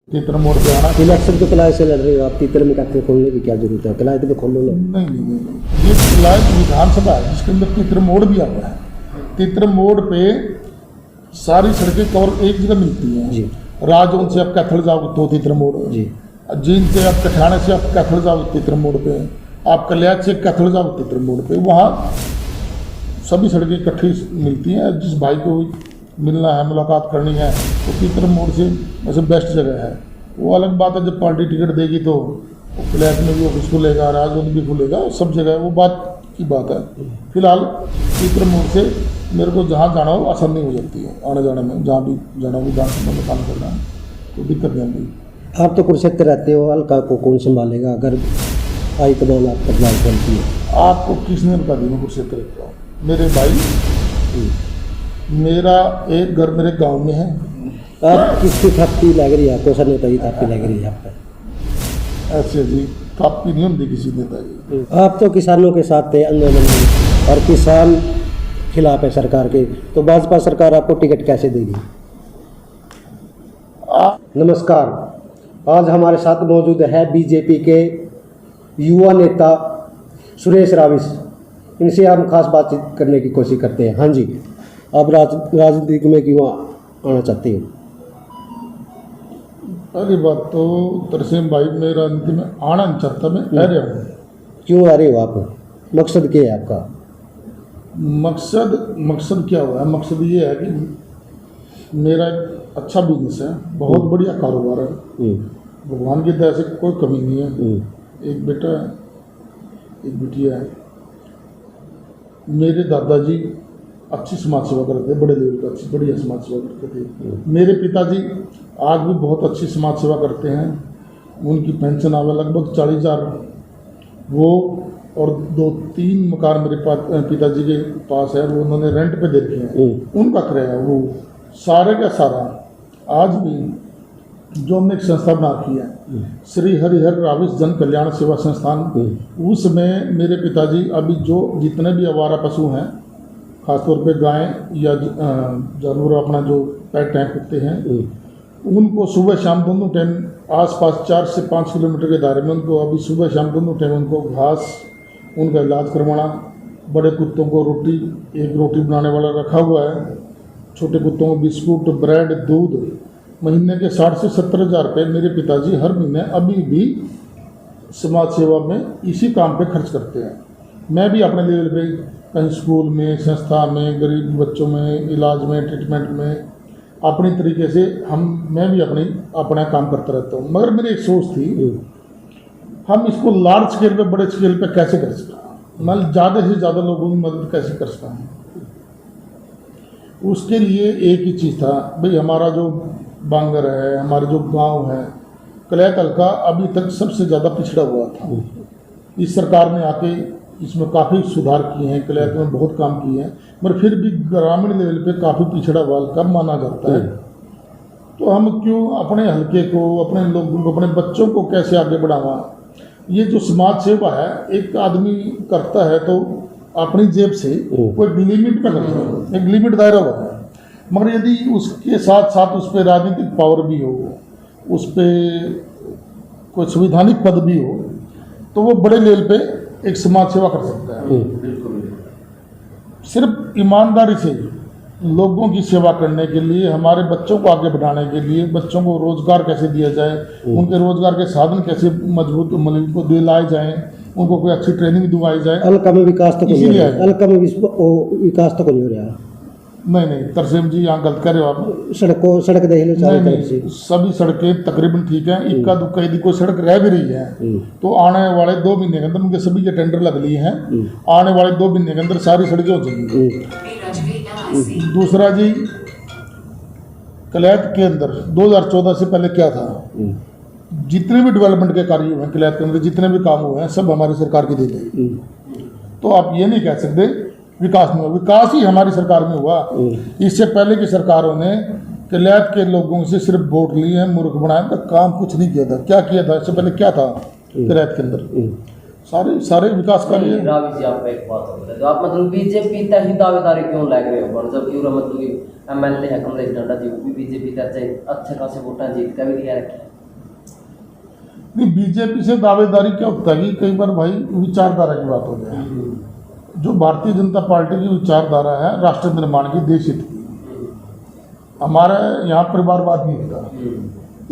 तीतर मोड़ पे आना। इलेक्शन तो किलाए से लड़ रहे हो आप, तीतर में कैसे खोलने की क्या जरूरत है? किलाए तो खोलो लो। नहीं, ये किलाए विधानसभा है जिसके अंदर तीतर मोड़ भी आता है। तीतर मोड़ पे सारी सड़कें कवर एक जगह मिलती हैं जी। राजौंद से आप कैथल जाओ तो तीतर मोड़ जी। जींद से आप कठाने से आप कैथल जाओ तीतर मोड़ पे, आप कल्याण से कैथल जाओ तीतर मोड़ पे, वहाँ सभी सड़कें इकट्ठी मिलती हैं। जिस भाई को मिलना है, मुलाकात करनी है, तो तीतर मोड़ से वैसे बेस्ट जगह है। वो अलग बात है जब पार्टी टिकट देगी तो फ्लैट में भी ऑफिस खुलेगा, राजौंद भी खुलेगा, सब जगह वो बात की बात है। फिलहाल तीतर मोड़ से मेरे को जहाँ जाना हो आसानी हो जाती है आने जाने में, जहाँ भी जाना हो विधानसभा में काम करना है तो दिक्कत नहीं आती। आप तो कुरुक्षेत्र रहते हो, हल्का को कौन संभालेगा अगर हाईकमान आपका बदलाव करती है? आपको किसने बता दी मैं कुरुक्षेत्र रहता हूँ? मेरे भाई, मेरा एक घर मेरे गांव में है। आप किसकी थापी लग रही है आपको? सर नेता की थापी लग रही है आप पे? ऐसे जी थापी नहीं होती किसी नेता की। आप तो किसानों के साथ थे आंदोलन में और किसान खिलाफ है सरकार के, तो भाजपा सरकार आपको टिकट कैसे देगी? नमस्कार, आज हमारे साथ मौजूद है बीजेपी के युवा नेता सुरेश राविस। इनसे हम खास बातचीत करने की कोशिश करते हैं। हाँ जी, आप राजनीति में क्यों आना चाहते हो? पहली बात तो तरसेम भाई, मैं राजनीति में आना नहीं चाहता, मैं रह रहा हूँ। क्यों आ रहे हो आप? मकसद क्या है आपका? मकसद क्या हुआ है? मकसद ये है कि मेरा एक अच्छा बिजनेस है, बहुत बढ़िया कारोबार है, भगवान की दया से कोई कमी नहीं है। एक बेटा है, एक बिटिया है। मेरे दादाजी अच्छी समाज सेवा करते थे, बड़े लेवल पर अच्छी बढ़िया समाज सेवा करते थे। मेरे पिताजी आज भी बहुत अच्छी समाज सेवा करते हैं। उनकी पेंशन आवे लगभग 40,000। वो और 2-3 मकान मेरे पिताजी के पास है, वो उन्होंने रेंट पे दे रखे हैं, उनका किराया वो सारे का सारा। आज भी जो हमने एक संस्था बना रखी है श्री हरिहर राविस जन कल्याण सेवा संस्थान, उसमें मेरे पिताजी अभी जो जितने भी आवारा पशु हैं, खासतौर पे गाय या जानवर अपना जो पेट हैं, कुत्ते हैं, उनको सुबह शाम दोनों टाइम आसपास 4 से 5 किलोमीटर के दायरे में उनको अभी सुबह शाम दोनों टाइम उनको घास, उनका इलाज करवाना। बड़े कुत्तों को रोटी, एक रोटी बनाने वाला रखा हुआ है। छोटे कुत्तों को बिस्कुट, ब्रेड, दूध, महीने के 60 से 70 हज़ार रुपये मेरे पिताजी हर महीने अभी भी समाज सेवा में इसी काम पे खर्च करते हैं। मैं भी अपने लेवल पे कहीं स्कूल में, संस्था में, गरीब बच्चों में इलाज में, ट्रीटमेंट में अपनी तरीके से मैं भी अपना काम करता रहता हूँ। मगर मेरी एक सोच थी, हम इसको लार्ज स्केल पे, बड़े स्केल पे कैसे कर सकते हैं, मतलब ज़्यादा से ज़्यादा लोगों की मदद कैसे कर सकते हैं। उसके लिए एक ही चीज़ था भाई, हमारा जो बांगर है, हमारे जो गांव है, कल्याण हल्का अभी तक सबसे ज़्यादा पिछड़ा हुआ था। इस सरकार ने आके इसमें काफ़ी सुधार किए हैं, कल्याण में बहुत काम किए हैं, मगर फिर भी ग्रामीण लेवल पे काफ़ी पिछड़ा वर्ग माना जाता है। तो हम क्यों अपने हल्के को, अपने लोगों को, अपने बच्चों को कैसे आगे बढ़ावा? ये जो समाज सेवा है, एक आदमी करता है तो अपनी जेब से कोई लिमिट में करता है, एक लिमिट दायरा हुआ है। मगर यदि उसके साथ साथ उस पर राजनीतिक पावर भी हो, उस पर कोई संवैधानिक पद भी हो, तो वो बड़े लेवल पे एक समाज सेवा कर सकता है। सिर्फ ईमानदारी से लोगों की सेवा करने के लिए, हमारे बच्चों को आगे बढ़ाने के लिए, बच्चों को रोजगार कैसे दिया जाए, उनके रोजगार के साधन कैसे मजबूत उनको दिलाए जाएं, उनको कोई अच्छी ट्रेनिंग दिलवाई जाए। हल्का में विकास तो नहीं हो रहा, हल्का में विकास तो नहीं हो रहा। नहीं, तरसेम जी यहाँ गलत कर रहे हो आप। सड़क देख लो चारों तरफ से, सभी सड़कें तकरीबन ठीक हैं। इक्का दुक्का यदि कोई सड़क रह भी रही है तो आने वाले 2 महीने के अंदर उनके सभी के टेंडर लग लिए हैं, आने वाले 2 महीने के अंदर सारी सड़कें हो जाएंगी। दूसरा जी, कल्याण के अंदर 2014 से पहले क्या था, जितने भी डेवलपमेंट के कार्य हुए हैं कल्याण के अंदर, जितने भी काम हुए हैं, सब हमारी सरकार की दी गई। तो आप ये नहीं कह सकते विकास नहीं हुआ। विकास ही हमारी सरकार में हुआ। इससे पहले की सरकारों ने कल्याण के लोगों से सिर्फ वोट लिए हैं, मूर्ख बनाया, काम कुछ नहीं किया था। क्या किया था इससे पहले? क्या था कल्याण के अंदर? सारे विकास कार्य। राविस जी, आपको एक बात हो तो आप मतलब बीजेपी तक ही दावेदारी क्यों लग रहे हो? जब मतलब एमएलए है कमलेश ढांडा जी, वो भी बीजेपी का अच्छे खासे वोटा जीत का भी दिया रखे हैं। नहीं, बीजेपी से दावेदारी क्या होता है कि कई बार भाई विचारधारा की बात हो जाए। जो भारतीय जनता पार्टी की विचारधारा है राष्ट्र निर्माण की, देश हित की। हमारा यहाँ परिवारवाद नहीं होता।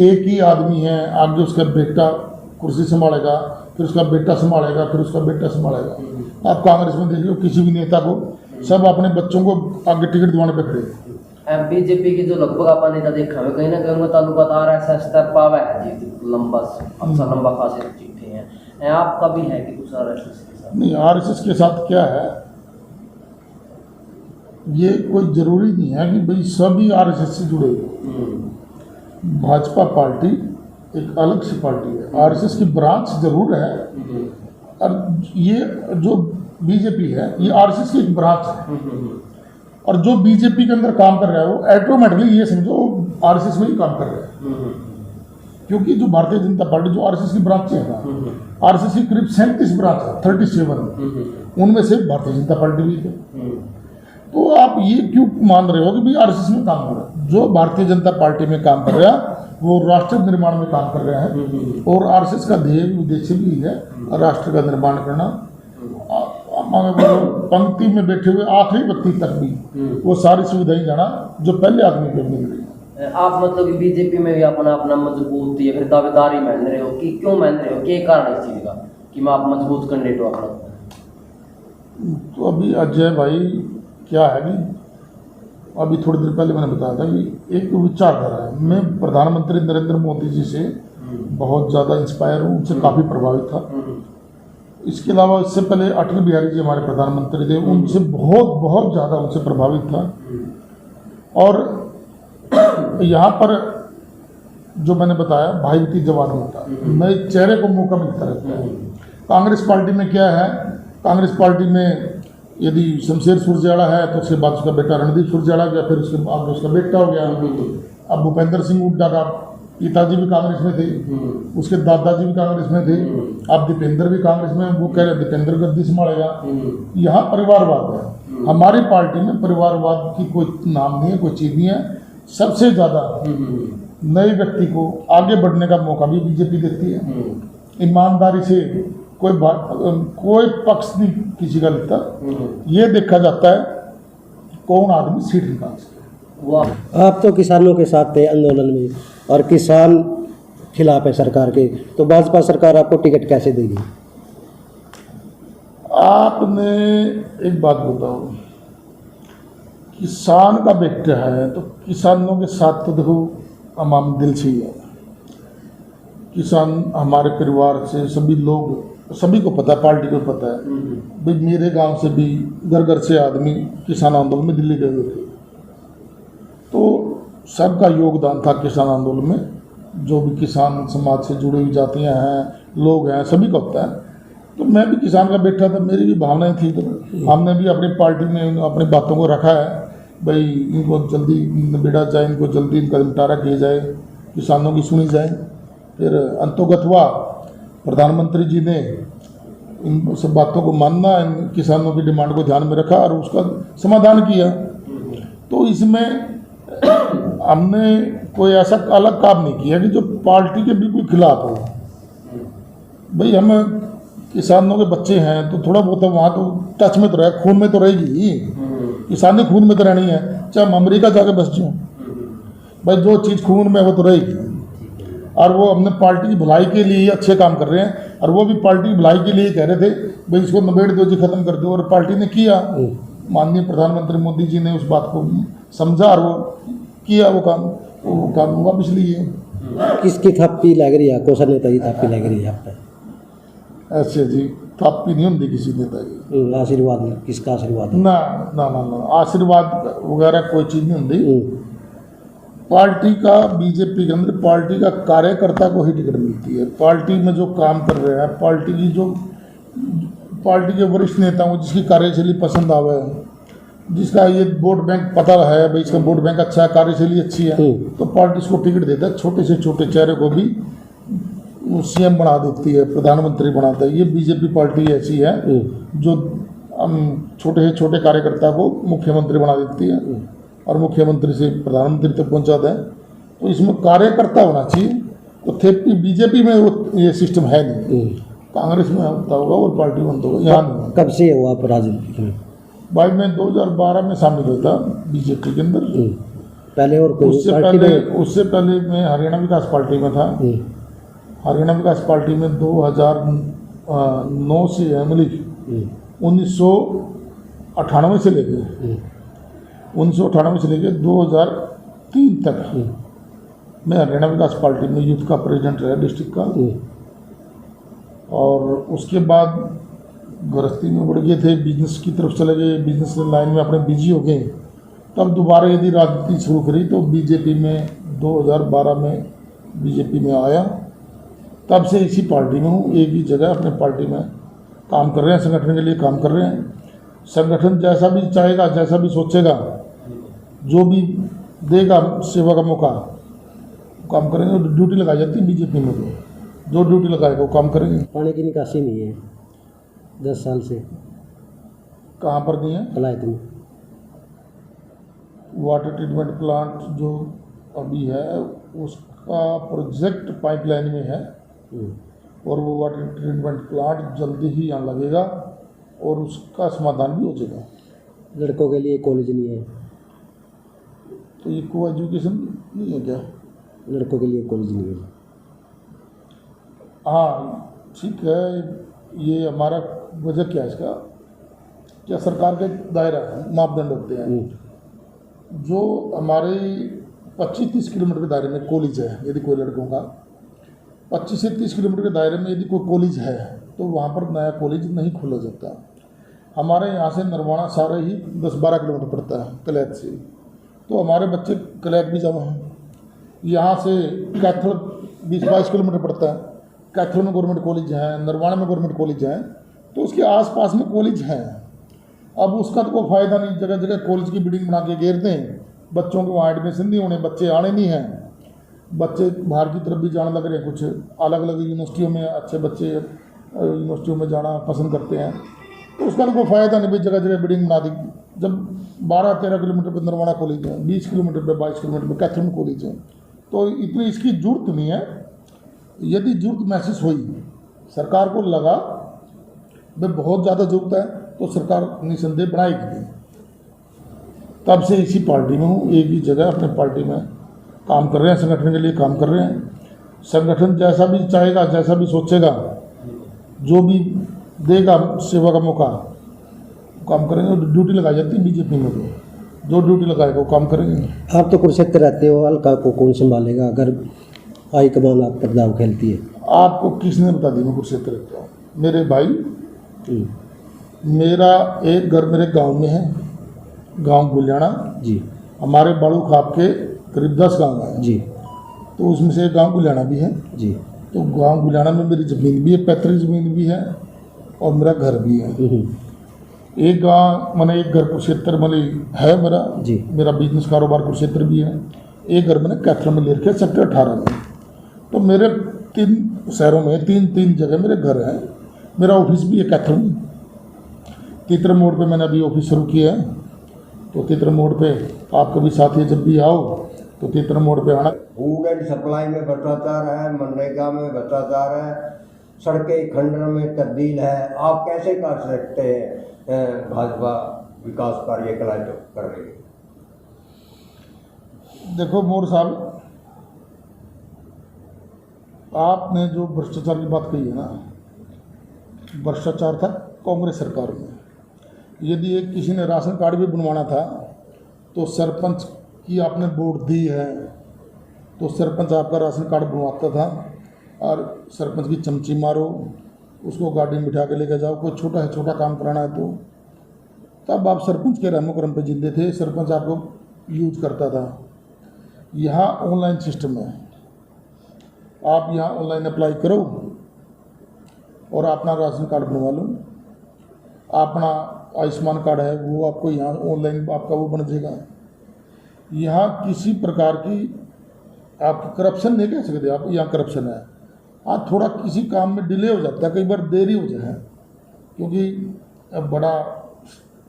एक ही आदमी है, आगे उसका बेटा कुर्सी संभालेगा, फिर उसका बेटा संभालेगा, फिर उसका बेटा संभालेगा। आप कांग्रेस में देख लो, किसी भी नेता को सब अपने बच्चों को आगे टिकट दिवाने पे खड़े। बीजेपी की जो लगभग आपा नेता देखा है कहीं ना कहीं उनका ताल्लुकात आरएसएस तक पावा है जी, लंबा अच्छा लंबा खासे चिट्ठे हैं। आपका भी है कि कुछ आरएसएस के साथ? नहीं, आरएसएस के साथ क्या है, ये कोई जरूरी नहीं है कि भाई सभी आरएसएस से जुड़े हो। भाजपा पार्टी एक अलग सी पार्टी है, आरएसएस की ब्रांच जरूर है, और ये जो बीजेपी है ये आरएसएस की एक ब्रांच है। और जो बीजेपी के अंदर काम कर रहा है वो ऑटोमेटिकली ये समझो आरएसएस में ही काम कर रहा है। क्योंकि जो भारतीय जनता पार्टी जो आरएसएस की ब्रांच है ना, आरएसएस की करीब 37 ब्रांच है, 37, उनमें से भारतीय जनता पार्टी भी है। तो आप ये क्यों मान रहे हो कि भाई आरएसएस में काम कर रहा है? जो भारतीय जनता पार्टी में काम कर रहा है वो राष्ट्र निर्माण में काम कर रहा है, और आरएसएस का ध्येय उद्देश्य भी है राष्ट्र का निर्माण करना। पंक्ति में बैठे हुए आखिरी व्यक्ति तक भी वो सारी सुविधाएं जाना जो पहले आदमी को मिल रही है। आप मतलब कि बीजेपी में भी अपना अपना मजबूत या फिर दावेदारी मान रहे हो कि क्यों मान रहे हो, क्या कारण इस चीज का कि मैं आप मजबूत कैंडिडेट हो अपना? तो अभी अजय भाई क्या है कि अभी थोड़ी देर पहले मैंने बताया था कि एक विचारधारा है। मैं प्रधानमंत्री नरेंद्र मोदी जी से बहुत ज़्यादा इंस्पायर हूँ, उनसे काफ़ी प्रभावित था। इसके अलावा इससे पहले अटल बिहारी जी हमारे प्रधानमंत्री थे, उनसे बहुत ज़्यादा उनसे प्रभावित था। और यहाँ पर जो मैंने बताया भाईवती जवान होता, नए चेहरे को मौका मिलता रहता है। कांग्रेस पार्टी में क्या है, कांग्रेस पार्टी में यदि शमशेर सुरजेवाला है तो उसके बाद उसका बेटा रणदीप सुरजेवाला गया, फिर उसके बाद उसका बेटा हो गया। अब भूपेंद्र सिंह हुड्डा का पिताजी भी कांग्रेस में थे, उसके दादाजी भी कांग्रेस में थे, अब दीपेंद्र भी कांग्रेस में, वो कह रहे दीपेंद्र गद्दी संभालेगा। यहाँ परिवारवाद है। हमारी पार्टी में परिवारवाद की कोई नाम नहीं है, कोई चीज़ नहीं है। सबसे ज़्यादा नए व्यक्ति को आगे बढ़ने का मौका भी बीजेपी देती है। ईमानदारी से कोई पक्ष नहीं किसी का लेता, ये देखा जाता है कौन आदमी सीट निकाल सके। आप तो किसानों के साथ थे आंदोलन में और किसान खिलाफ है सरकार के, तो भाजपा सरकार आपको टिकट कैसे देगी? आपने एक बात बताओ, किसान का बेटा है तो किसानों के साथ तो देखो हमाम दिल से ही है। किसान हमारे परिवार से सभी लोग, सभी को पता है, पार्टी को पता है भाई मेरे गांव से भी घर घर से आदमी किसान आंदोलन में दिल्ली गए हुए थे। तो सबका योगदान था किसान आंदोलन में। जो भी किसान समाज से जुड़ी हुई जातियाँ हैं, लोग हैं, सभी का होता है। तो मैं भी किसान का बेटा था, मेरी भी भावनाएं थी। तो हमने भी अपनी पार्टी में अपनी बातों को रखा है भाई इनको जल्दी निबेड़ा जाए, इनको जल्दी इनका निपटारा किया जाए, किसानों की सुनी जाए। फिर अंतोगत हुआ प्रधानमंत्री जी ने इन सब बातों को मानना, इन किसानों की डिमांड को ध्यान में रखा और उसका समाधान किया। तो इसमें हमने कोई ऐसा अलग काम नहीं किया कि जो पार्टी के बिल्कुल खिलाफ हो। भाई हम किसानों के बच्चे हैं तो थोड़ा बहुत वहाँ तो टच में तो रहे, खून में तो रहेगी, किसानी खून में तो रहनी है, चाहे हम अमेरिका जाके बस जाऊँ। भाई जो चीज़ खून में वो तो रहेगी। और वो अपने पार्टी की भलाई के लिए अच्छे काम कर रहे हैं, और वो भी पार्टी की भलाई के लिए कह रहे थे भाई इसको निबेड़ दो जी, खत्म कर दो, और पार्टी ने किया। माननीय प्रधानमंत्री मोदी जी ने उस बात को समझा और वो किया, वो काम वापस लिए। किसकी थप्पी लग रही है? कौन नेता की थप्पी लग रही है आप पे? ऐसे जी थप्पी नहीं होती किसी नेता की। आशीर्वाद नहीं, किसका आशीर्वाद? ना ना ना ना, आशीर्वाद वगैरह कोई चीज़ नहीं होती। पार्टी का, बीजेपी के अंदर पार्टी का कार्यकर्ता को ही टिकट मिलती है। पार्टी में जो काम कर रहे हैं, पार्टी की जो पार्टी के वरिष्ठ नेता को जिसकी कार्यशैली पसंद आवे, जिसका ये वोट बैंक पता है भाई इसका वोट बैंक अच्छा है, कार्यशैली अच्छी है, तो पार्टी इसको टिकट देता है। छोटे से छोटे चेहरे को भी सीएम बना देती है, प्रधानमंत्री बनाता है। ये बीजेपी पार्टी ऐसी है जो छोटे से छोटे कार्यकर्ता को मुख्यमंत्री बना देती है और मुख्यमंत्री से प्रधानमंत्री तक पहुंचाता है। तो इसमें कार्यकर्ता होना चाहिए, तो थे बीजेपी में ये सिस्टम है नहीं, कांग्रेस में होता होगा और पार्टी बनता होगा, यहाँ नहीं। कब से हुआ आप राजनीति में? भाई मैं 2012 में शामिल हुआ था बीजेपी के अंदर। पहले और कोई पार्टी में? उससे पहले मैं हरियाणा विकास पार्टी में था। हरियाणा विकास पार्टी में 2009 से मिली 1998 से लेके 2003 तक मैं हरियाणा विकास पार्टी में यूथ का प्रेसिडेंट रहा, डिस्ट्रिक्ट का। और उसके बाद गृहस्थी में बढ़ गए थे, बिजनेस की तरफ चले गए, बिजनेस लाइन में अपने बिजी हो गए। तब दोबारा यदि राजनीति शुरू करी तो बीजेपी में 2012 में बीजेपी में आया। तब से इसी पार्टी में हूँ, एक ही जगह अपने पार्टी में काम कर रहे हैं, संगठन के लिए काम कर रहे हैं। संगठन जैसा भी चाहेगा, जैसा भी सोचेगा, जो भी देगा सेवा का मौका, काम करेंगे। ड्यूटी लगाई जाती है बीजेपी में, तो जो ड्यूटी लगाएगा वो काम करेंगे। पानी की निकासी नहीं है 10 साल से। कहाँ पर नहीं है? कलायत में वाटर ट्रीटमेंट प्लांट जो अभी है उसका प्रोजेक्ट पाइपलाइन में है, और वो वाटर ट्रीटमेंट प्लांट जल्दी ही यहाँ लगेगा और उसका समाधान भी हो जाएगा। लड़कों के लिए कॉलेज नहीं है, तो ये को एजुकेशन नहीं है क्या? लड़कों के लिए कॉलेज नहीं है। हाँ ठीक है, ये हमारा वजह क्या है इसका? क्या सरकार के दायरा है, मापदंड होते हैं। जो हमारे 25-30 किलोमीटर के दायरे में कॉलेज है, यदि कोई लड़कों का 25 से 30 किलोमीटर के दायरे में यदि कोई कॉलेज है तो वहाँ पर नया कॉलेज नहीं खोला जाता। हमारे यहाँ से नरवाना सारा ही 10-12 किलोमीटर पड़ता है कलैत से, तो हमारे बच्चे कलैत भी जमा हैं। यहाँ से कैथल 20-22 किलोमीटर पड़ता है, कैथल में गवर्नमेंट कॉलेज है, नरवाना में गवर्नमेंट कॉलेज है, तो उसके आसपास में कॉलेज हैं। अब उसका तो कोई फ़ायदा नहीं, जगह जगह कॉलेज की बिल्डिंग बना के घेर दें, बच्चों को वहाँ एडमिशन नहीं होने, बच्चे आने नहीं हैं, बच्चे बाहर की तरफ भी जाने लग रहे हैं। कुछ अलग अलग यूनिवर्सिटियों में अच्छे बच्चे यूनिवर्सिटियों में जाना पसंद करते हैं, तो उसका तो कोई फ़ायदा नहीं भाई, जगह जगह बिल्डिंग बना दी। जब 12-13 किलोमीटर पर नरवाना कॉलेज है, 20 किलोमीटर पर 22 किलोमीटर पर कैथल में कॉलेज है, तो इतनी इसकी जरूरत नहीं है। यदि जरूरत महसूस हुई, सरकार को लगा भाई बहुत ज़्यादा जरूरत है, तो सरकार निसंदेह बनाएगी। तब से इसी पार्टी में हूँ, एक ही जगह अपने पार्टी में काम कर रहे हैं, संगठन के लिए काम कर रहे हैं। संगठन जैसा भी चाहेगा, जैसा भी सोचेगा, जो भी देगा सेवा का मौका, काम करेंगे। ड्यूटी लगाई जाती है बीजेपी में, तो जो ड्यूटी लगाएगा वो काम करेंगे। आप तो कुरुक्षेत्र रहते हो, हल्का को कौन संभालेगा अगर हाईकमान आप पर दाव खेलती है? आपको किसने बता दी मैं कुरुक्षेत्र रहता हूँ? मेरे भाई, मेरा एक घर मेरे गांव में है, गांव गुलियाना जी। हमारे बाड़ू खाप के करीब 10 गांव हैं जी। तो उसमें से एक गांव गुलियाना भी है जी। तो गांव गुलियाना में मेरी ज़मीन भी है, पैतृक ज़मीन भी है और मेरा घर भी है। एक गांव मैंने एक घर कुरुक्षेत्र में है मेरा जी। मेरा बिजनेस कारोबार कुरुक्षेत्र भी है। एक घर मैंने कैथल में ले रखे सेक्टर 18 में। तो मेरे 3 शहरों में 3 जगह मेरे घर हैं। मेरा ऑफिस भी है कैथल में। तीतर मोड़ पे मैंने अभी ऑफिस शुरू किया है, तो तीतर मोड़ पे आप कभी साथी जब भी आओ तो तीतर मोड़ पे आना। फूड एंड सप्लाई में भ्रष्टाचार है, मनरेगा में भ्रष्टाचार है, सड़कें खंडन में तब्दील है। आप कैसे कर सकते हैं भाजपा विकास कार्य कर रही है? देखो मोर साहब, आपने जो भ्रष्टाचार की बात कही है ना, भ्रष्टाचार था कांग्रेस सरकार में। यदि एक किसी ने राशन कार्ड भी बनवाना था तो सरपंच की आपने वोट दी है तो सरपंच आपका राशन कार्ड बनवाता था, और सरपंच की चमची मारो, उसको गाड़ी में बिठा के लेकर जाओ, कोई छोटा है छोटा काम कराना है तो तब आप सरपंच के रहमो करम पे जिंदे थे, सरपंच आपको यूज करता था। यहाँ ऑनलाइन सिस्टम है, आप यहाँ ऑनलाइन अप्लाई करो और अपना राशन कार्ड बनवा लो। अपना आयुष्मान कार्ड है वो आपको यहाँ ऑनलाइन आपका वो बन जाएगा। यहाँ किसी प्रकार की आप करप्शन नहीं कह सकते आप, यहाँ करप्शन है। हाँ थोड़ा किसी काम में डिले हो जाता है, कई बार देरी हो जाए, क्योंकि अब बड़ा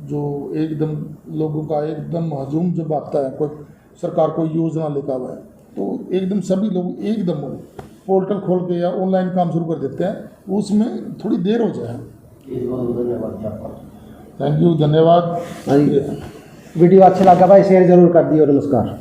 जो एकदम लोगों का एकदम हजूम जब आता है, कोई सरकार कोई योजना लेकर आवा है तो एकदम सभी लोग एकदम पोर्टल खोल के या ऑनलाइन काम शुरू कर देते हैं, उसमें थोड़ी देर हो जाए। बहुत धन्यवाद जी आपका। थैंक यू, धन्यवाद। हाँ जी, वीडियो अच्छा लगा भाई शेयर जरूर कर दियो। नमस्कार।